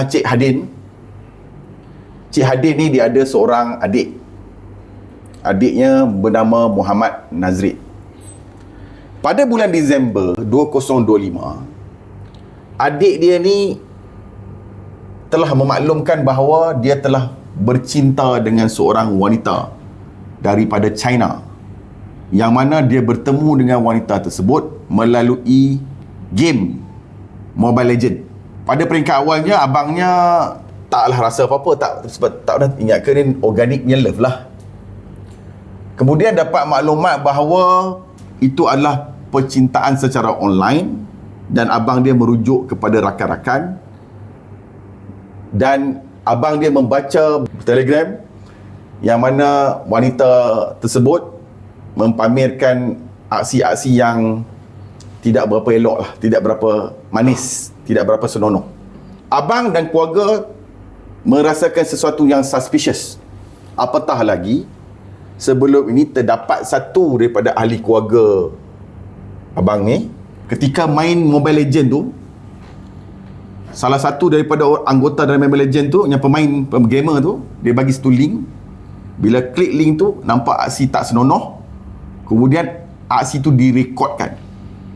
Cik Hadin. Cik Hadin ni dia ada seorang adik. Adiknya bernama Muhammad Nazrid. Pada bulan Disember 2025, adik dia ni telah memaklumkan bahawa dia telah bercinta dengan seorang wanita daripada China, yang mana dia bertemu dengan wanita tersebut melalui game Mobile Legend. Pada peringkat awalnya, abangnya taklah rasa apa-apa, sebab tak dah ingat ke ni organiknya love lah. Kemudian dapat maklumat bahawa itu adalah percintaan secara online, dan abang dia merujuk kepada rakan-rakan, dan abang dia membaca Telegram yang mana wanita tersebut mempamerkan aksi-aksi yang tidak berapa elok lah, tidak berapa manis, tidak berapa senonoh. Abang dan keluarga merasakan sesuatu yang suspicious. Apatah lagi, sebelum ini terdapat satu daripada ahli keluarga abang ni, ketika main Mobile Legend tu, salah satu daripada anggota dalam Mobile Legend tu, yang gamer tu, dia bagi satu link. Bila klik link tu, nampak aksi tak senonoh. Kemudian aksi tu direkodkan,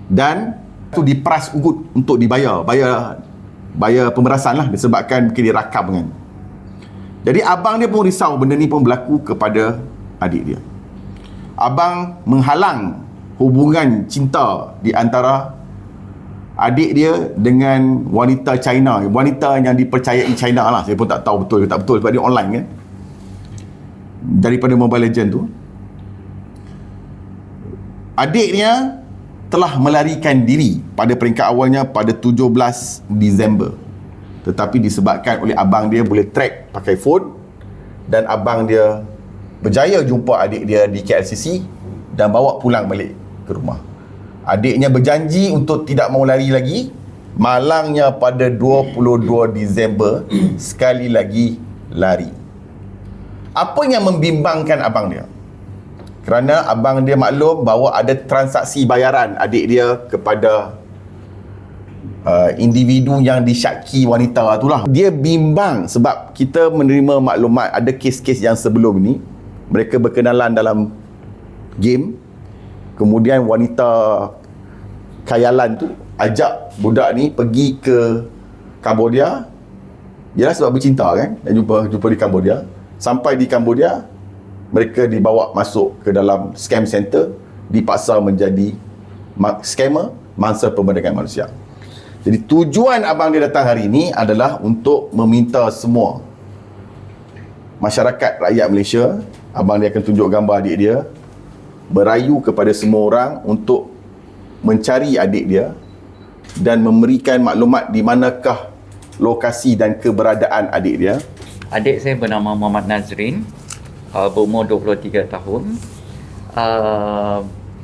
dan tu diperas ugut untuk dibayar pemerasan lah, disebabkan mungkin dirakam kan. Jadi abang dia pun risau benda ni pun berlaku kepada adik dia. Abang menghalang hubungan cinta di antara adik dia dengan wanita China, wanita yang dipercayai China lah. Saya pun tak tahu betul ke tak betul, sebab dia online kan, daripada Mobile Legend tu. Adiknya telah melarikan diri pada peringkat awalnya pada 17 Disember. Tetapi disebabkan oleh abang dia boleh track pakai phone, dan abang dia berjaya jumpa adik dia di KLCC dan bawa pulang balik ke rumah. Adiknya berjanji untuk tidak mau lari lagi. Malangnya pada 22 Disember sekali lagi lari. Apa yang membimbangkan abang dia? Kerana abang dia maklum bahawa ada transaksi bayaran adik dia kepada individu yang disyaki wanita itulah. Dia bimbang sebab kita menerima maklumat ada kes-kes yang sebelum ni mereka berkenalan dalam game, kemudian wanita khayalan tu ajak budak ni pergi ke Cambodia. Yalah, sebab bercinta kan, dan jumpa di Cambodia. Sampai di Cambodia, mereka dibawa masuk ke dalam scam center, dipaksa menjadi scammer, mangsa perdagangan manusia. Jadi tujuan abang dia datang hari ini adalah untuk meminta semua masyarakat rakyat Malaysia, abang dia akan tunjuk gambar adik dia, berayu kepada semua orang untuk mencari adik dia dan memberikan maklumat di manakah lokasi dan keberadaan adik dia. Adik saya bernama Muhammad Nazrin, berumur 23 tahun.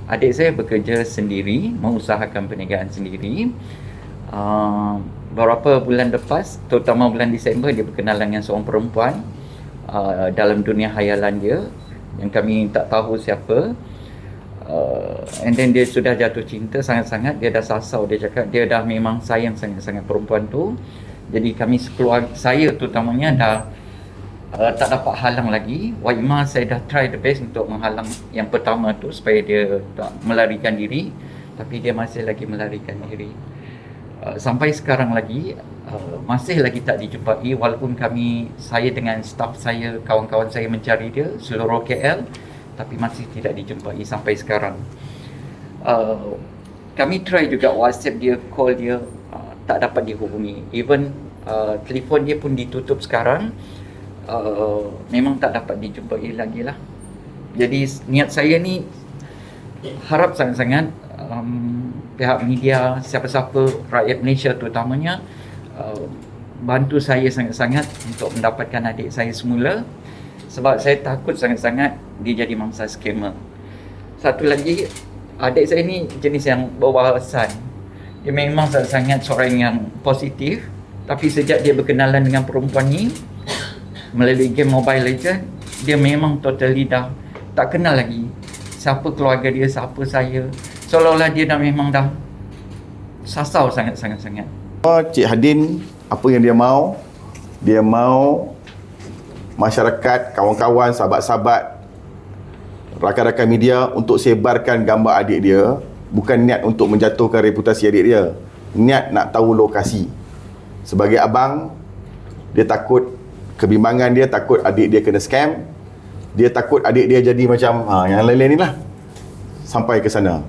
Adik saya bekerja sendiri, mengusahakan perniagaan sendiri. Beberapa bulan lepas, terutama bulan Disember, dia berkenalan dengan seorang perempuan dalam dunia khayalan dia, yang kami tak tahu siapa. And then dia sudah jatuh cinta sangat-sangat. Dia dah sasau, dia cakap dia dah memang sayang sangat-sangat perempuan tu. Jadi kami sekeluarga, saya terutamanya dah tak dapat halang lagi. Waimah saya dah try the best untuk menghalang yang pertama tu supaya dia tak melarikan diri, tapi dia masih lagi melarikan diri. Sampai sekarang lagi masih lagi tak dijumpai, walaupun saya dengan staff saya, kawan-kawan saya mencari dia seluruh KL, tapi masih tidak dijumpai sampai sekarang. Kami try juga WhatsApp dia, call dia, tak dapat dihubungi. Even telefon dia pun ditutup sekarang. Memang tak dapat dijumpai lagi lah. Jadi niat saya ni harap sangat-sangat pihak media, siapa-siapa, rakyat Malaysia terutamanya, bantu saya sangat-sangat untuk mendapatkan adik saya semula, sebab saya takut sangat-sangat dia jadi mangsa scammer. Satu lagi, adik saya ni jenis yang berwawasan. Dia memang sangat-sangat seorang yang positif, tapi sejak dia berkenalan dengan perempuan ni melalui game Mobile Legend, dia memang totally dah tak kenal lagi siapa keluarga dia, siapa saya. Seolah-olah dia memang dah sasau sangat-sangat. Cik Hadin, apa yang dia mahu, Dia mau masyarakat, kawan-kawan, sahabat-sahabat, rakan-rakan media untuk sebarkan gambar adik dia. Bukan niat untuk menjatuhkan reputasi adik dia, niat nak tahu lokasi. Sebagai abang, dia takut kebimbangan, dia takut adik dia kena scam, dia takut adik dia jadi macam yang lain-lain ni lah, sampai ke sana.